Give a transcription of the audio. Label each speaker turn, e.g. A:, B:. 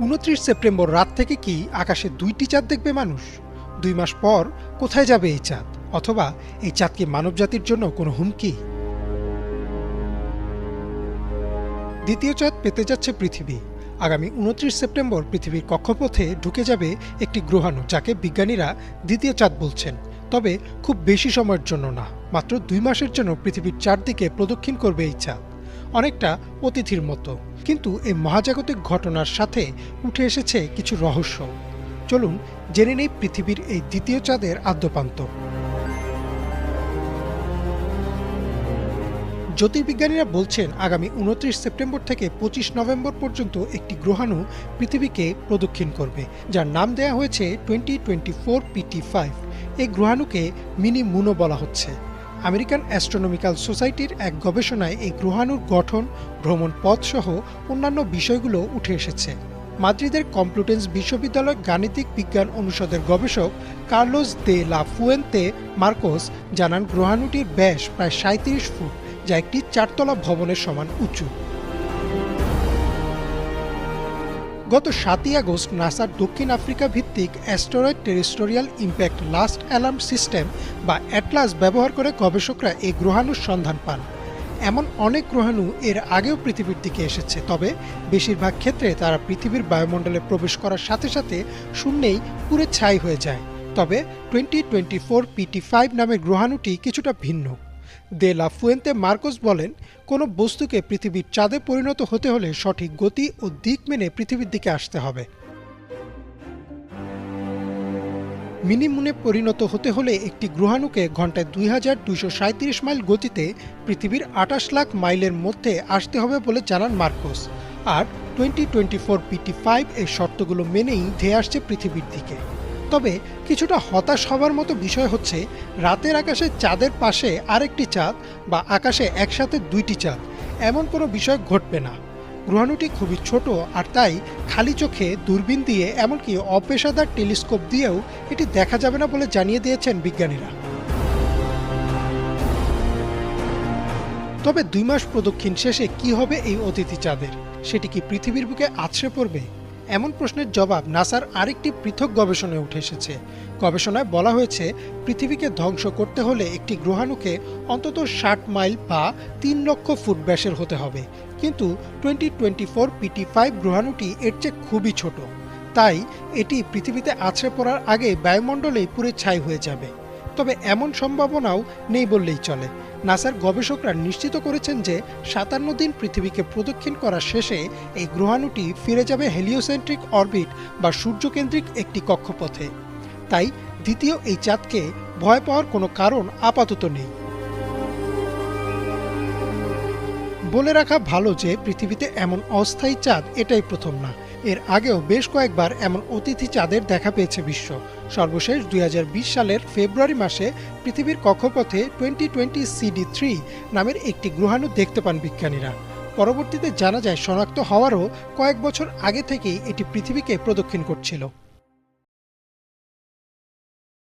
A: ২৯ September রাত থেকে কি আকাশে ২টি চাঁদ দেখবে মানুষ? ২ মাস পর কোথায় যাবে এই চাঁদ? অথবা এই চাঁদ কি মানবজাতির জন্য কোনো হুমকি? দ্বিতীয় চাঁদ পেতে যাচ্ছে পৃথিবী। আগামী ২৯ সেপ্টেম্বর পৃথিবীর কক্ষপথে ঢুকে যাবে একটি গ্রহাণু, যাকে বিজ্ঞানীরা দ্বিতীয় চাঁদ বলছেন। তবে খুব বেশি সময়ের জন্য না, মাত্র ২ মাসের জন্য পৃথিবীর চারদিকে প্রদক্ষিণ করবে এই চাঁদ, অনেকটা অতিথির মতো। কিন্তু এই মহাজাগতিক ঘটনার সাথে উঠে এসেছে কিছু রহস্য। চলুন জেনে নেই পৃথিবীর এই দ্বিতীয় চাঁদের আদ্যোপান্ত। জ্যোতির্বিজ্ঞানীরা বলছেন আগামী ২৯ সেপ্টেম্বর থেকে ২৫ নভেম্বর পর্যন্ত একটি গ্রহাণু পৃথিবীকে প্রদক্ষিণ করবে, যার নাম দেয়া হয়েছে 2024 PT5। এই গ্রহাণুকে মিনি মুনও বলা হচ্ছে। আমেরিকান অ্যাস্ট্রোনমিক্যাল সোসাইটির এক গবেষণায় এই গ্রহাণুর গঠন, ভ্রমণ পথ সহ অন্যান্য বিষয়গুলো উঠে এসেছে। মাদ্রিদের কমপ্লুটেন্স বিশ্ববিদ্যালয় গাণিতিক বিজ্ঞান অনুষদের গবেষক কার্লোস দে লা ফুয়েন্তে মার্কোস জানান, গ্রহাণুটির ব্যাস প্রায় ৩৭ ফুট, যা একটি ৪ তলা ভবনের সমান উঁচু। গত ৭ই আগস্ট নাসার দক্ষিণ আফ্রিকা ভিত্তিক asteroid terrestrial impact last alarm system বা অ্যাটলাস ব্যবহার করে গবেষকরা এই গ্রহাণুর সন্ধান পান। এমন অনেক গ্রহাণু এর আগেও পৃথিবীর দিকে এসেছে, তবে বেশিরভাগ ক্ষেত্রে তারা পৃথিবীর বায়ুমণ্ডলে প্রবেশ করার সাথে সাথে শূন্যেই পুড়ে ছাই হয়ে যায়। তবে 2024 PT5 নামের গ্রহাণুটি কিছুটা ভিন্ন। দে লা ফুয়েন্তে মার্কোস বলেন, কোনো বস্তুকে পৃথিবীর চাঁদে পরিণত হতে হলে সঠিক গতি ও দিক মেনে পৃথিবীর দিকে আসতে হবে। মিনি মুনে পরিণত হতে হলে একটি গ্রহাণুকে ঘন্টায় ২,২৩৭ মাইল গতিতে পৃথিবীর ২৮ লাখ মাইলের মধ্যে আসতে হবে বলে জানান মার্কোস। আর 2024 PT5 এই শর্তগুলো মেনেই ধেয়ে আসছে পৃথিবীর দিকে। তবে কিছুটা হতাশ হবার মতো বিষয় হচ্ছে, রাতের আকাশে চাঁদের পাশে আরেকটি চাঁদ বা আকাশে একসাথে ২টি চাঁদ, এমন কোনো বিষয় ঘটবে না। গ্রহাণুটি খুবই ছোট, আর তাই খালি চোখে দূরবীন দিয়ে, এমনকি অপেশাদার টেলিস্কোপ দিয়েও এটি দেখা যাবে না বলে জানিয়ে দিয়েছেন বিজ্ঞানীরা। তবে ২ মাস প্রদক্ষিণ শেষে কি হবে এই অতিথি চাঁদের? সেটি কি পৃথিবীর বুকে আছড়ে পড়বে? এমন প্রশ্নের জবাব নাসার আরেকটি পৃথক গবেষণায় উঠে এসেছে। গবেষণায় বলা হয়েছে, পৃথিবীকে ধ্বংস করতে হলে একটি গ্রহাণুকে অন্তত ৬০ মাইল বা ৩ লক্ষ ফুট ব্যাসের হতে হবে। কিন্তু 2024 PT5 গ্রহাণুটি এর চেয়ে খুবই ছোট, তাই এটি পৃথিবীতে আছড়ে পড়ার আগে বায়ুমণ্ডলেই পুড়ে ছাই হয়ে যাবে। তবে এমন সম্ভাবনাও নেই বললেই চলে। নাসার গবেষকরা নিশ্চিত করেছেন যে ৫৭ দিন পৃথিবীকে প্রদক্ষিণ করার শেষে এই গ্রহাণুটি ফিরে যাবে হেলিওসেন্ট্রিক অরবিট বা সূর্যকেন্দ্রিক একটি কক্ষপথে। তাই দ্বিতীয় এই চাঁদকে ভয় পাওয়ার কোনো কারণ আপাতত নেই। বলে রাখা ভালো যে পৃথিবীতে এমন অস্থায়ী চাঁদ এটাই প্রথম না। এর আগেও বেশ কয়েকবার এমন অতিথি চাঁদের দেখা পেয়েছে বিশ্ব। সর্বশেষ ২০২০ সালের ফেব্রুয়ারি মাসে পৃথিবীর কক্ষপথে 2020 CD3 নামের একটি গ্রহাণু দেখতে পান বিজ্ঞানীরা। পরবর্তীতে জানা যায়, শনাক্ত হওয়ারও কয়েক বছর আগে থেকেই এটি পৃথিবীকে প্রদক্ষিণ করছিল।